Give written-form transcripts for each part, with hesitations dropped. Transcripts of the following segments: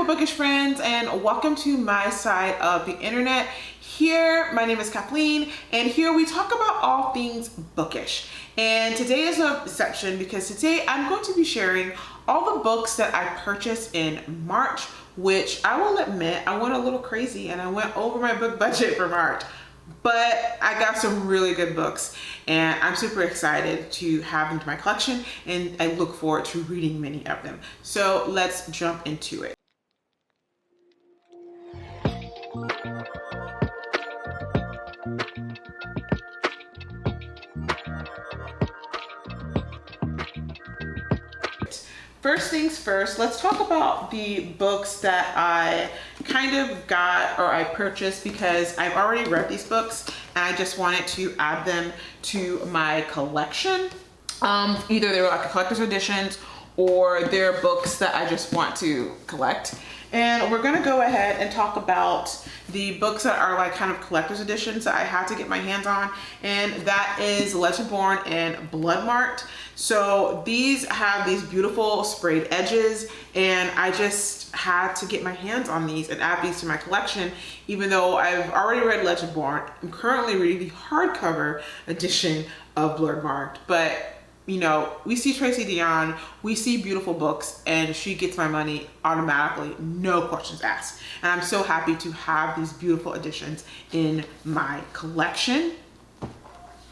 beautiful bookish friends, and welcome to my side of the internet. Here, my name is Kathleen, and here we talk about all things bookish. And today is no exception because today I'm going to be sharing all the books that I purchased in March, which I will admit I went a little crazy and I went over my book budget for March. But I got some really good books and I'm super excited to have them in my collection, and I look forward to reading many of them. So let's jump into it. First things first, let's talk about the books that I kind of got or I purchased because I've already read these books and I just wanted to add them to my collection. Either they were like collector's editions or they're books that I just want to collect. And we're gonna go ahead and talk about the books that are like kind of collector's editions that I had to get my hands on, and that is Legendborn and Bloodmarked. So these have these beautiful sprayed edges, and I just had to get my hands on these and add these to my collection. Even though I've already read Legendborn, I'm currently reading the hardcover edition of Bloodmarked, but you know, we see Tracy Dion, we see beautiful books, and she gets my money automatically, no questions asked. And I'm so happy to have these beautiful editions in my collection.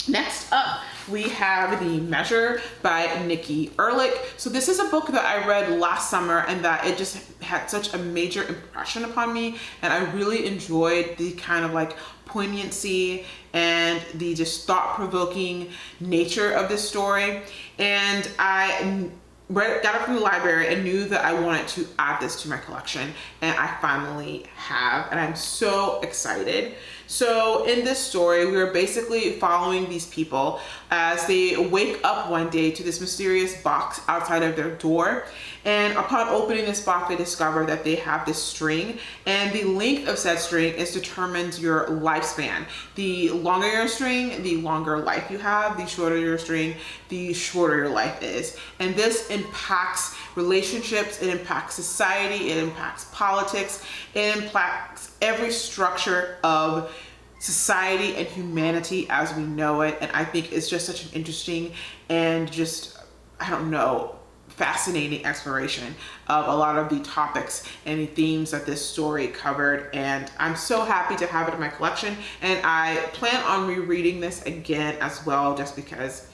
Next up, we have The Measure by Nikki Erlich. So this is a book that I read last summer and that it just had such a major impression upon me, and I really enjoyed the kind of like poignancy and the just thought-provoking nature of this story. And I got it from the library and knew that I wanted to add this to my collection, and I finally have, and I'm so excited. So in this story, we are basically following these people as they wake up one day to this mysterious box outside of their door. And upon opening this box, they discover that they have this string, and the length of said string determines your lifespan. The longer your string, the longer life you have. The shorter your string, the shorter your life is. And this impacts relationships, it impacts society, it impacts politics, it impacts every structure of society and humanity as we know it. And I think it's just such an interesting and just, I don't know, fascinating exploration of a lot of the topics and the themes that this story covered. And I'm so happy to have it in my collection, and I plan on rereading this again as well, just because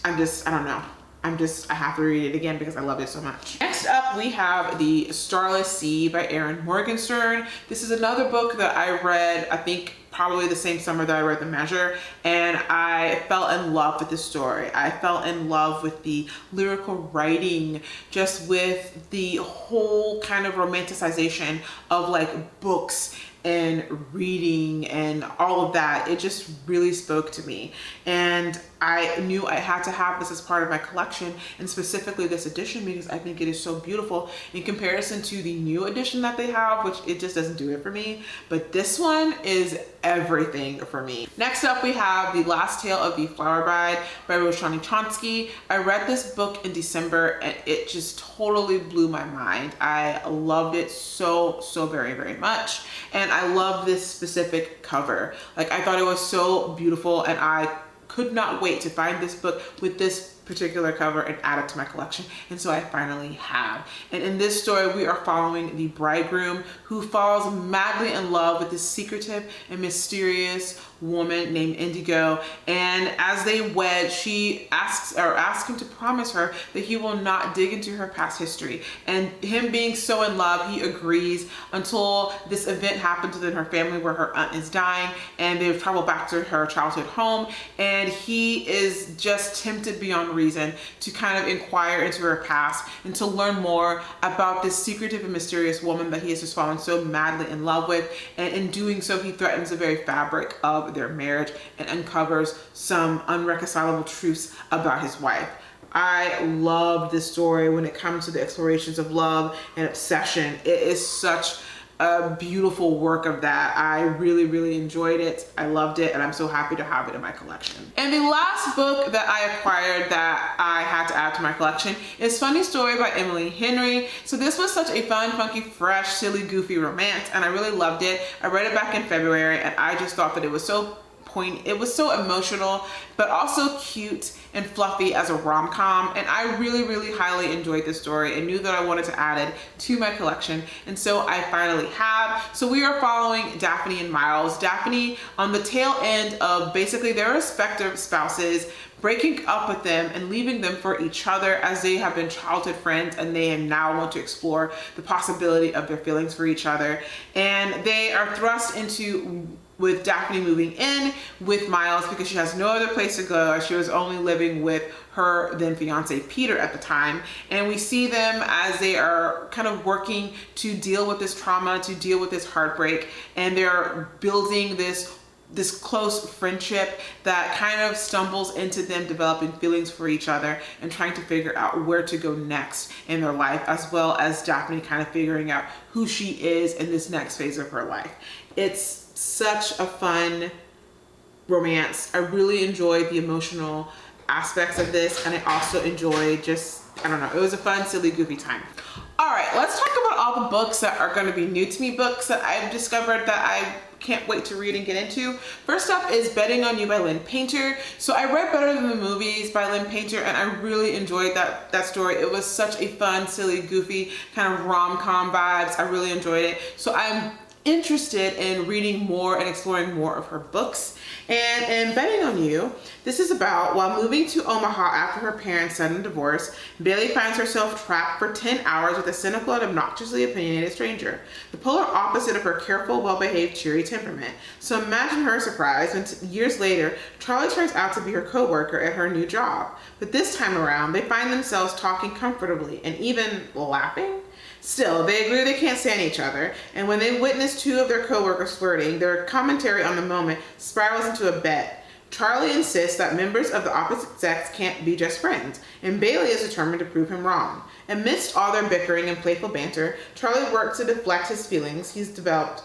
I don't know. I have to read it again because I love it so much. Next up, we have The Starless Sea by Erin Morgenstern. This is another book that I read, I think probably the same summer that I read The Measure, and I fell in love with the story. I fell in love with the lyrical writing, just with the whole kind of romanticization of like books and reading and all of that. It just really spoke to me, and I knew I had to have this as part of my collection, and specifically this edition, because I think it is so beautiful in comparison to the new edition that they have, which it just doesn't do it for me. But this one is everything for me. Next up, we have The Last Tale of the Flower Bride by Roshani Chonsky. I read this book in December and it just totally blew my mind. I loved it so very, very much. And I love this specific cover. Like, I thought it was so beautiful, and I could not wait to find this book with this particular cover and add it to my collection, and so I finally have. And in this story, we are following the bridegroom who falls madly in love with this secretive and mysterious woman named Indigo, and as they wed, she asks him to promise her that he will not dig into her past history. And him being so in love, he agrees until this event happens within her family where her aunt is dying, and they've traveled back to her childhood home, and he is just tempted beyond reason to kind of inquire into her past and to learn more about this secretive and mysterious woman that he has just fallen so madly in love with. And in doing so, he threatens the very fabric of their marriage and uncovers some unreconcilable truths about his wife. I love this story when it comes to the explorations of love and obsession. It is such a beautiful work of that. I really, really enjoyed it. I loved it, and I'm so happy to have it in my collection. And the last book that I acquired that I had to add to my collection is Funny Story by Emily Henry. So this was such a fun, funky, fresh, silly, goofy romance, and I really loved it. I read it back in February, and I just thought that it was so it was so emotional, but also cute and fluffy as a rom-com, and I really, really highly enjoyed this story and knew that I wanted to add it to my collection, and so I finally have. So we are following Daphne and Miles. Daphne on the tail end of basically their respective spouses breaking up with them and leaving them for each other, as they have been childhood friends and they now want to explore the possibility of their feelings for each other. And they are thrust into, with Daphne moving in with Miles because she has no other place to go, as she was only living with her then fiance Peter at the time. And we see them as they are kind of working to deal with this trauma, to deal with this heartbreak, and they're building this close friendship that kind of stumbles into them developing feelings for each other and trying to figure out where to go next in their life, as well as Daphne kind of figuring out who she is in this next phase of her life. It's such a fun romance. I really enjoyed the emotional aspects of this, and I also enjoyed just, I don't know, it was a fun, silly, goofy time. All right, let's talk about all the books that are going to be new to me, books that I've discovered that I can't wait to read and get into. First up is Betting on You by Lynn Painter. So I read Better Than the Movies by Lynn Painter, and I really enjoyed that story. It was such a fun, silly, goofy kind of rom-com vibes. I really enjoyed it. So I'm interested in reading more and exploring more of her books. And in Betting on You, this is about, while moving to Omaha after her parents' sudden divorce, Bailey finds herself trapped for 10 hours with a cynical and obnoxiously opinionated stranger, the polar opposite of her careful, well-behaved, cheery temperament. So imagine her surprise when years later, Charlie turns out to be her co-worker at her new job. But this time around, they find themselves talking comfortably and even laughing. Still, they agree they can't stand each other, and when they witness two of their co-workers flirting, their commentary on the moment spirals into a bet. Charlie insists that members of the opposite sex can't be just friends, and Bailey is determined to prove him wrong. Amidst all their bickering and playful banter, Charlie works to deflect his feelings he's developed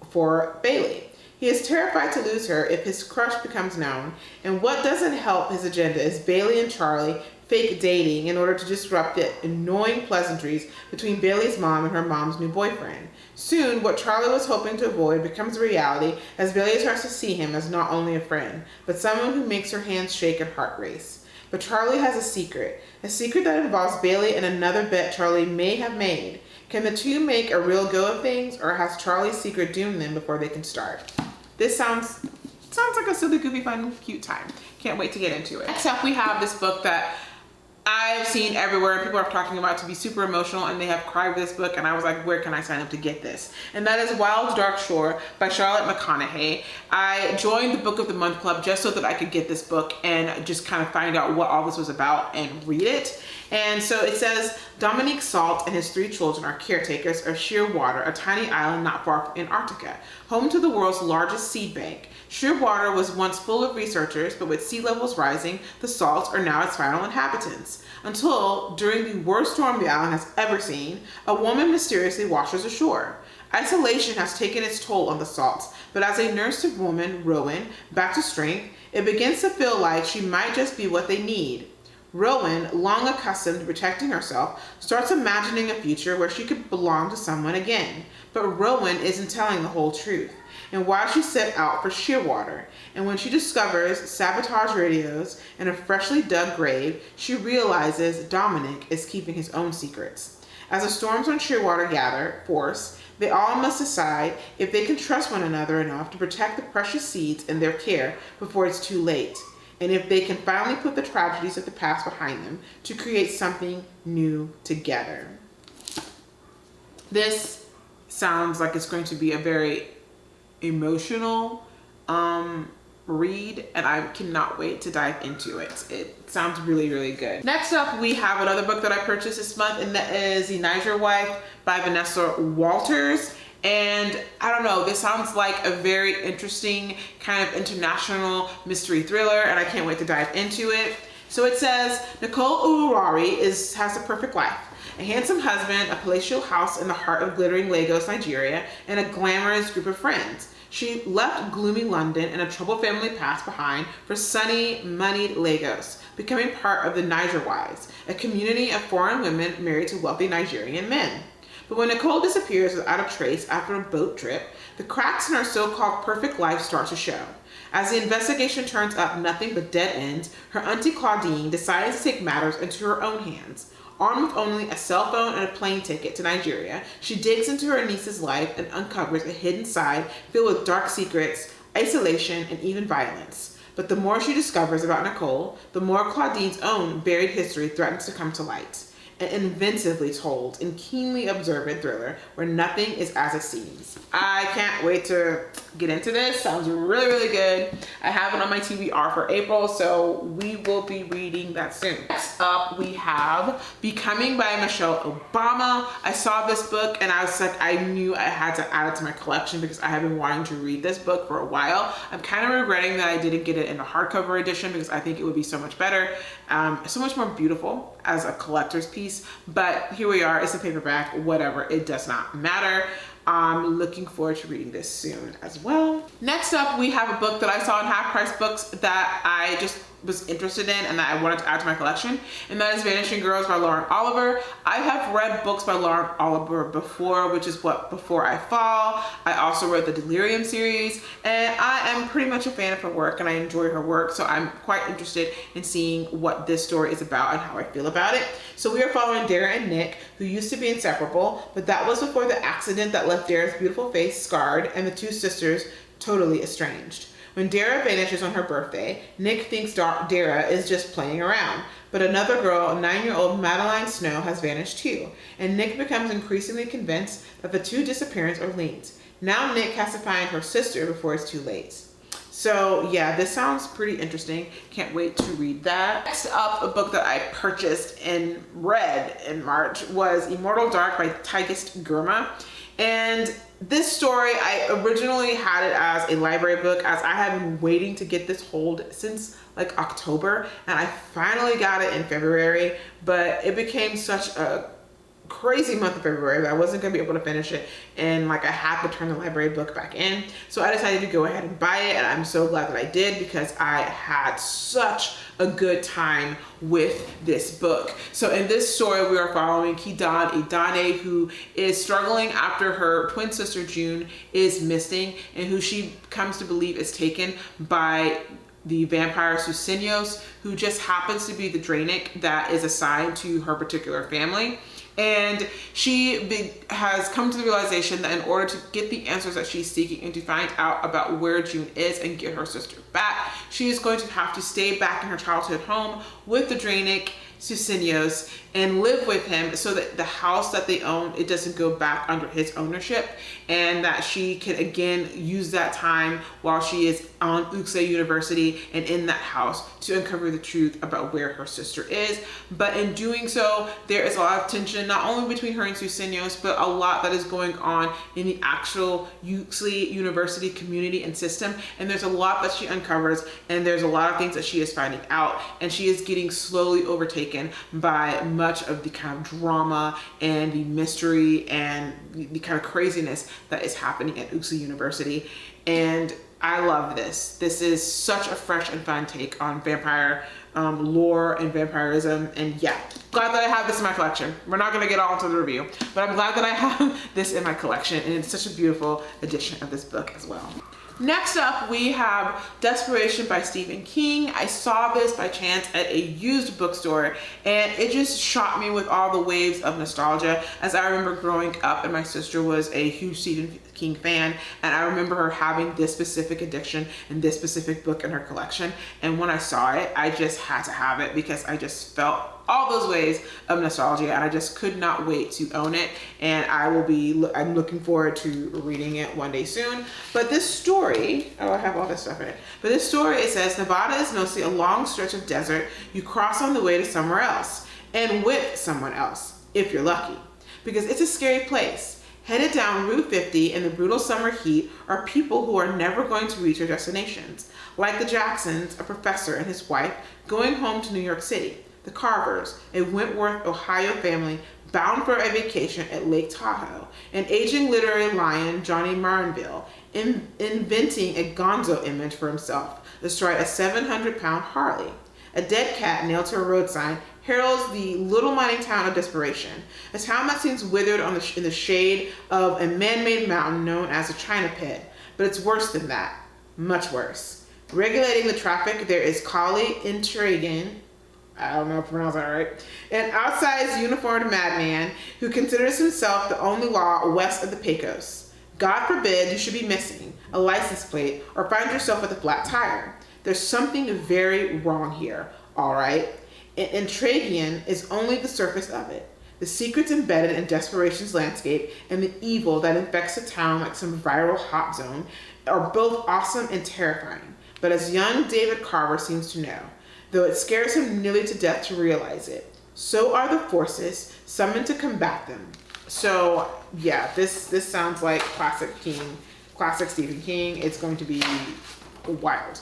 for Bailey. He is terrified to lose her if his crush becomes known, and what doesn't help his agenda is Bailey and Charlie fake dating in order to disrupt the annoying pleasantries between Bailey's mom and her mom's new boyfriend. Soon, what Charlie was hoping to avoid becomes a reality as Bailey starts to see him as not only a friend, but someone who makes her hands shake and heart race. But Charlie has a secret that involves Bailey and another bet Charlie may have made. Can the two make a real go of things, or has Charlie's secret doomed them before they can start? This sounds like a silly, goofy, fun, cute time. Can't wait to get into it. Next up, we have this book that I've seen everywhere. People are talking about it to be super emotional, and they have cried with this book, and I was like, where can I sign up to get this? And that is Wild Dark Shore by Charlotte McConaughey. I joined the Book of the Month Club just so that I could get this book and just kind of find out what all this was about and read it. And so it says, Dominique Salt and his 3 children are caretakers of Shearwater, a tiny island not far from Antarctica, home to the world's largest seed bank. Shearwater was once full of researchers, but with sea levels rising, the salts are now its final inhabitants. Until, during the worst storm the island has ever seen, a woman mysteriously washes ashore. Isolation has taken its toll on the salts, but as a nursed woman, Rowan, back to strength, it begins to feel like she might just be what they need. Rowan, long accustomed to protecting herself, starts imagining a future where she could belong to someone again. But Rowan isn't telling the whole truth, and why she set out for Shearwater. And when she discovers sabotage radios and a freshly dug grave, she realizes Dominic is keeping his own secrets. As the storms on Shearwater gather force, they all must decide if they can trust one another enough to protect the precious seeds in their care before it's too late, and if they can finally put the tragedies of the past behind them to create something new together. This sounds like it's going to be a very emotional read, and I cannot wait to dive into it. It sounds really, really good. Next up, we have another book that I purchased this month, and that is The Niger Wife by Vanessa Walters. And I don't know, this sounds like a very interesting kind of international mystery thriller, and I can't wait to dive into it. So it says, Nicole Urari has the perfect life. a handsome husband, a palatial house in the heart of glittering Lagos, Nigeria, and a glamorous group of friends. She left gloomy London and a troubled family past behind for sunny, moneyed Lagos, becoming part of the Niger Wives, a community of foreign women married to wealthy Nigerian men. But when Nicole disappears without a trace after a boat trip, the cracks in her so-called perfect life start to show. As the investigation turns up nothing but dead ends, her auntie Claudine decides to take matters into her own hands. Armed with only a cell phone and a plane ticket to Nigeria, she digs into her niece's life and uncovers a hidden side filled with dark secrets, isolation, and even violence. But the more she discovers about Nicole, the more Claudine's own buried history threatens to come to light. An inventively told and keenly observant thriller where nothing is as it seems. I can't wait to get into this. Sounds really, really good. I have it on my TBR for April, so we will be reading that soon. Next up, we have Becoming by Michelle Obama. I saw this book and I was like, I knew I had to add it to my collection because I have been wanting to read this book for a while. I'm kind of regretting that I didn't get it in the hardcover edition because I think it would be so much better, so much more beautiful as a collector's piece. But here we are, it's a paperback, whatever, it does not matter. I'm looking forward to reading this soon as well. Next up, we have a book that I saw in Half Price Books that I just was interested in and that I wanted to add to my collection, and that is Vanishing Girls by Lauren Oliver. I have read books by Lauren Oliver before, which is what Before I Fall. I also read the Delirium series, and I am pretty much a fan of her work and I enjoy her work, so I'm quite interested in seeing what this story is about and how I feel about it. So we are following Dara and Nick, who used to be inseparable, but that was before the accident that left Dara's beautiful face scarred and the two sisters totally estranged. When Dara vanishes on her birthday, Nick thinks Dara is just playing around. But another girl, 9-year-old Madeline Snow, has vanished too, and Nick becomes increasingly convinced that the two disappearances are linked. Now Nick has to find her sister before it's too late. So yeah, this sounds pretty interesting. Can't wait to read that. Next up, a book that I purchased and read in March was Immortal Dark by Tigist Girma. And this story, I originally had it as a library book, as I have been waiting to get this hold since like October, and I finally got it in February, but it became such a crazy month of February that I wasn't gonna be able to finish it, and like I had to turn the library book back in. So I decided to go ahead and buy it, and I'm so glad that I did because I had such a good time with this book. So in this story, we are following Kidan Idane, who is struggling after her twin sister June is missing, and who she comes to believe is taken by the vampire Susenyos, who just happens to be the Draenic that is assigned to her particular family. And she has come to the realization that in order to get the answers that she's seeking and to find out about where June is and get her sister back, she is going to have to stay back in her childhood home with the Draenic Susenyos and live with him so that the house that they own, it doesn't go back under his ownership, and that she can again use that time while she is on Uxe University and in that house to uncover the truth about where her sister is. But in doing so, there is a lot of tension, not only between her and Susenyos, but a lot that is going on in the actual Uxe University community and system. And there's a lot that she uncovers, and there's a lot of things that she is finding out, and she is getting slowly overtaken by much of the kind of drama and the mystery and the kind of craziness that is happening at Uxe University. And I love this. This is such a fresh and fun take on vampire lore and vampirism. And yeah, glad that I have this in my collection. We're not gonna get all into the review, but I'm glad that I have this in my collection, and it's such a beautiful edition of this book as well. Next up, we have Desperation by Stephen King. I saw this by chance at a used bookstore, and it just shot me with all the waves of nostalgia, as I remember growing up and my sister was a huge Stephen King fan, and I remember her having this specific addiction and this specific book in her collection. And when I saw it, I just had to have it because I just felt all those waves of nostalgia, and I just could not wait to own it. And I'm looking forward to reading it one day soon. But this story, oh, I have all this stuff in it. But this story, it says, Nevada is mostly a long stretch of desert you cross on the way to somewhere else, and with someone else, if you're lucky, because it's a scary place. Headed down Route 50 in the brutal summer heat are people who are never going to reach their destinations, like the Jacksons, a professor and his wife, going home to New York City. The Carvers, a Wentworth, Ohio family bound for a vacation at Lake Tahoe, an aging literary lion, Johnny Marinville, inventing a gonzo image for himself astride a 700-pound Harley. A dead cat nailed to a road sign heralds the little mining town of desperation, a town that seems withered in the shade of a man-made mountain known as a China Pit. But it's worse than that, much worse. Regulating the traffic, there is Kali Intrigan, I don't know if I pronounced that right, an outsized uniformed madman who considers himself the only law west of the Pecos. God forbid you should be missing a license plate or find yourself with a flat tire. There's something very wrong here, all right? And Intrigian is only the surface of it. The secrets embedded in desperation's landscape and the evil that infects a town like some viral hot zone are both awesome and terrifying. But as young David Carver seems to know, though it scares him nearly to death to realize it, so are the forces summoned to combat them. So yeah, this sounds like classic Stephen King. It's going to be wild.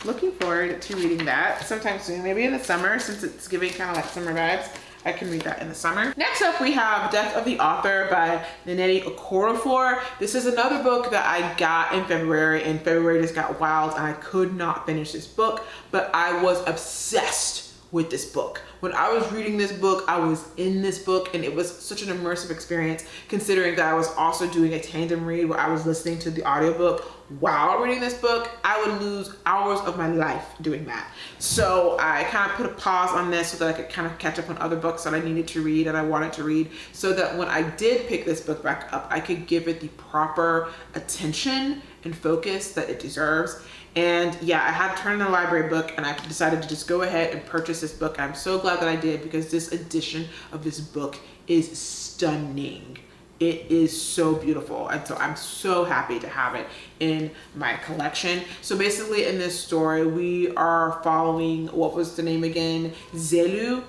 Looking forward to reading that sometime soon, maybe in the summer, since it's giving kind of like summer vibes. I can read that in the summer. Next up, we have Death of the Author by Nnedi Okorafor. This is another book that I got in February, and February just got wild and I could not finish this book, but I was obsessed with this book. When I was reading this book, I was in this book, and it was such an immersive experience, considering that I was also doing a tandem read where I was listening to the audiobook while reading this book. I would lose hours of my life doing that. So I kind of put a pause on this so that I could kind of catch up on other books that I needed to read and I wanted to read, so that when I did pick this book back up, I could give it the proper attention and focus that it deserves. And yeah, I had to turn in a library book, and I decided to just go ahead and purchase this book. I'm so glad that I did, because this edition of this book is stunning. It is so beautiful, and so I'm so happy to have it in my collection. So basically in this story, we are following, what was the name again? Zelu.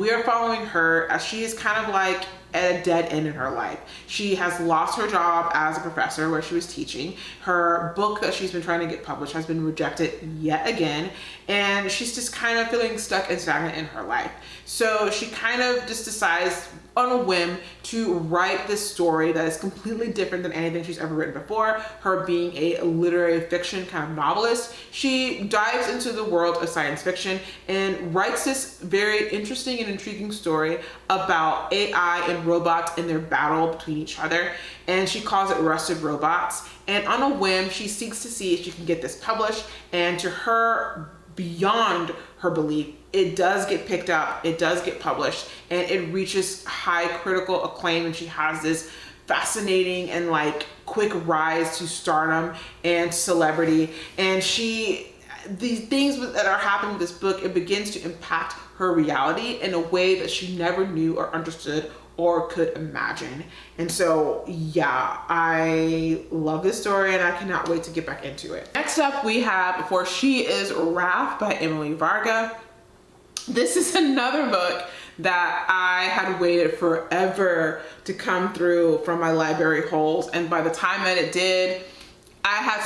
We are following her as she is kind of like at a dead end in her life. She has lost her job as a professor where she was teaching. Her book that she's been trying to get published has been rejected yet again, and she's just kind of feeling stuck and stagnant in her life. So she kind of just decides on a whim to write this story that is completely different than anything she's ever written before. Her being a literary fiction kind of novelist, she dives into the world of science fiction and writes this very interesting and intriguing story about AI and robots and their battle between each other. And she calls it Rusted Robots. And on a whim, she seeks to see if she can get this published. And to her, beyond her belief, it does get picked up, it does get published, and it reaches high critical acclaim, and she has this fascinating and like quick rise to stardom and celebrity. And the things that are happening with this book, it begins to impact her reality in a way that she never knew or understood or could imagine. And so yeah, I love this story and I cannot wait to get back into it. Next up we have For She Is Wrath by Emily Varga. This is another book that I had waited forever to come through from my library holes, and by the time that it did, I had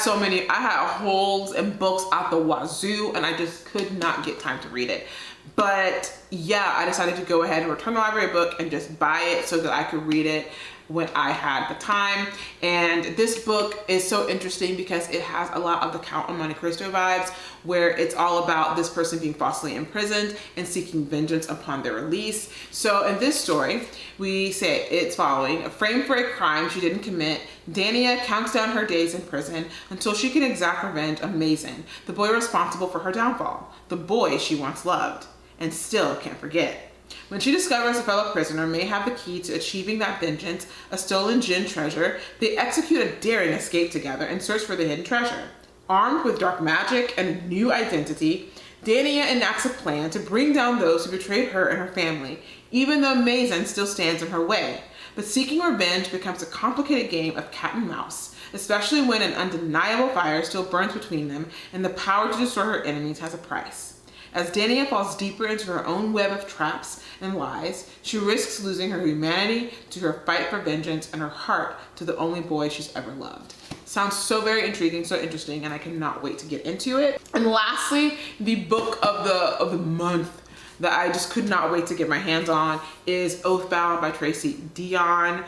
holes and books out the wazoo, and I just could not get time to read it. But yeah, I decided to go ahead and return the library book and just buy it so that I could read it when I had the time. And this book is so interesting because it has a lot of the Count of Monte Cristo vibes, where it's all about this person being falsely imprisoned and seeking vengeance upon their release. So in this story, we say it's following: framed for a crime she didn't commit, Dania counts down her days in prison until she can exact revenge on Mason, the boy responsible for her downfall, the boy she once loved and still can't forget. When she discovers a fellow prisoner may have the key to achieving that vengeance, a stolen gin treasure, they execute a daring escape together and search for the hidden treasure. Armed with dark magic and a new identity, Dania enacts a plan to bring down those who betrayed her and her family, even though Mason still stands in her way. But seeking revenge becomes a complicated game of cat and mouse, especially when an undeniable fire still burns between them and the power to destroy her enemies has a price. As Dania falls deeper into her own web of traps and lies, she risks losing her humanity to her fight for vengeance and her heart to the only boy she's ever loved. Sounds so very intriguing, so interesting, and I cannot wait to get into it. And lastly, the book of the month that I just could not wait to get my hands on is Oathbound by Tracy Deonn.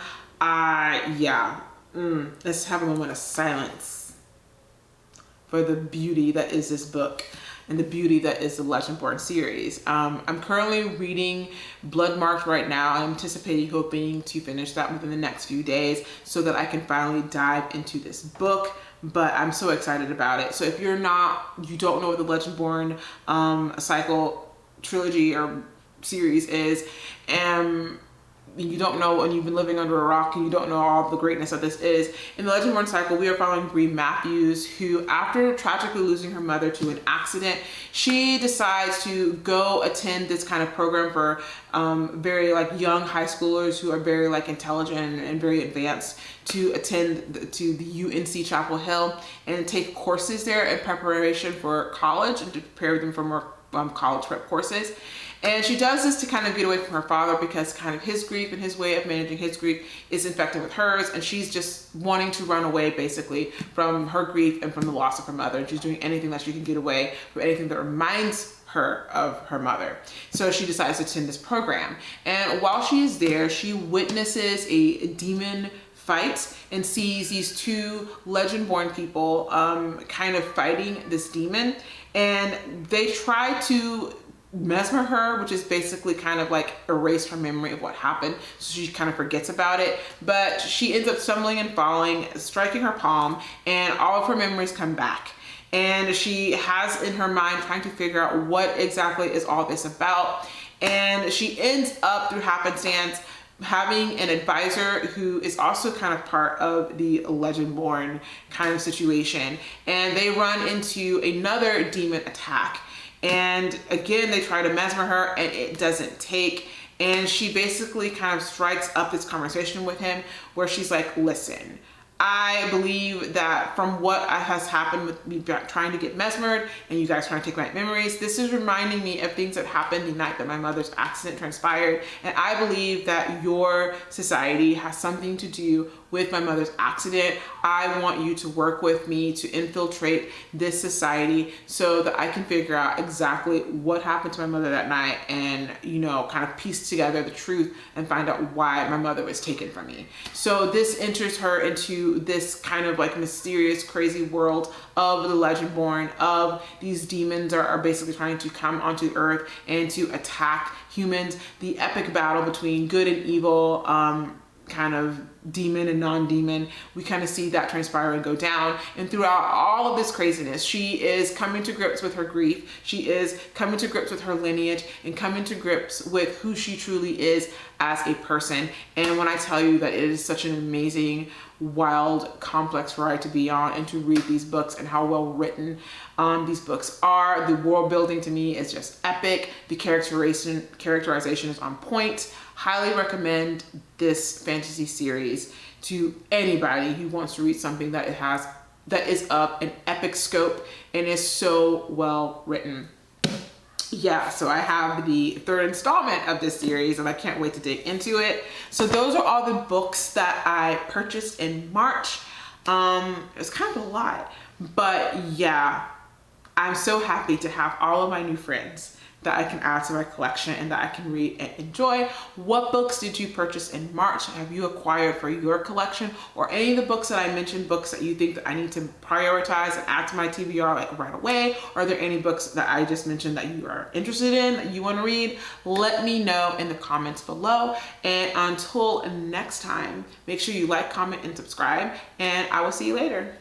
Let's have a moment of silence for the beauty that is this book and the beauty that is the Legendborn series. I'm currently reading Bloodmarked right now. I'm hoping to finish that within the next few days so that I can finally dive into this book. But I'm so excited about it. So if you don't know what the Legendborn cycle trilogy or series is, and you don't know, and you've been living under a rock and you don't know all the greatness that this is, in the Legendborn cycle, we are following Bree Matthews, who, after tragically losing her mother to an accident, she decides to go attend this kind of program for very like young high schoolers who are very like intelligent and very advanced, to attend to the UNC Chapel Hill and take courses there in preparation for college and to prepare them for more college prep courses. And she does this to kind of get away from her father, because kind of his grief and his way of managing his grief is infected with hers, and she's just wanting to run away basically from her grief and from the loss of her mother. And she's doing anything that she can get away from anything that reminds her of her mother. So she decides to attend this program. And while she is there, she witnesses a demon fight and sees these two Legendborn people kind of fighting this demon. And they try to mesmer her, which is basically kind of like erase her memory of what happened, so she kind of forgets about it. But she ends up stumbling and falling, striking her palm, and all of her memories come back. And she has in her mind trying to figure out what exactly is all this about. And she ends up, through happenstance, having an advisor who is also kind of part of the Legendborn kind of situation. And they run into another demon attack. And again, they try to mesmer her and it doesn't take. And she basically kind of strikes up this conversation with him where she's like, listen, I believe that from what has happened with me trying to get mesmered and you guys trying to take my memories, this is reminding me of things that happened the night that my mother's accident transpired. And I believe that your society has something to do with my mother's accident. I want you to work with me to infiltrate this society so that I can figure out exactly what happened to my mother that night and, you know, kind of piece together the truth and find out why my mother was taken from me. So this enters her into this kind of like mysterious, crazy world of the Legendborn, of these demons are basically trying to come onto Earth and to attack humans. The epic battle between good and evil, kind of demon and non-demon, we kind of see that transpire and go down. And throughout all of this craziness, she is coming to grips with her grief. She is coming to grips with her lineage and coming to grips with who she truly is as a person. And when I tell you that it is such an amazing, wild, complex ride to be on and to read these books and how well written these books are. The world building to me is just epic. The characterization is on point. Highly recommend this fantasy series to anybody who wants to read something that is of an epic scope and is so well written. Yeah, so I have the third installment of this series and I can't wait to dig into it. So those are all the books that I purchased in March. It's kind of a lot, but yeah, I'm so happy to have all of my new friends that I can add to my collection and that I can read and enjoy. What books did you purchase in March? Have you acquired for your collection? Or any of the books that I mentioned, books that you think that I need to prioritize and add to my TBR like right away? Are there any books that I just mentioned that you are interested in, that you want to read? Let me know in the comments below. And until next time, make sure you like, comment, and subscribe, and I will see you later.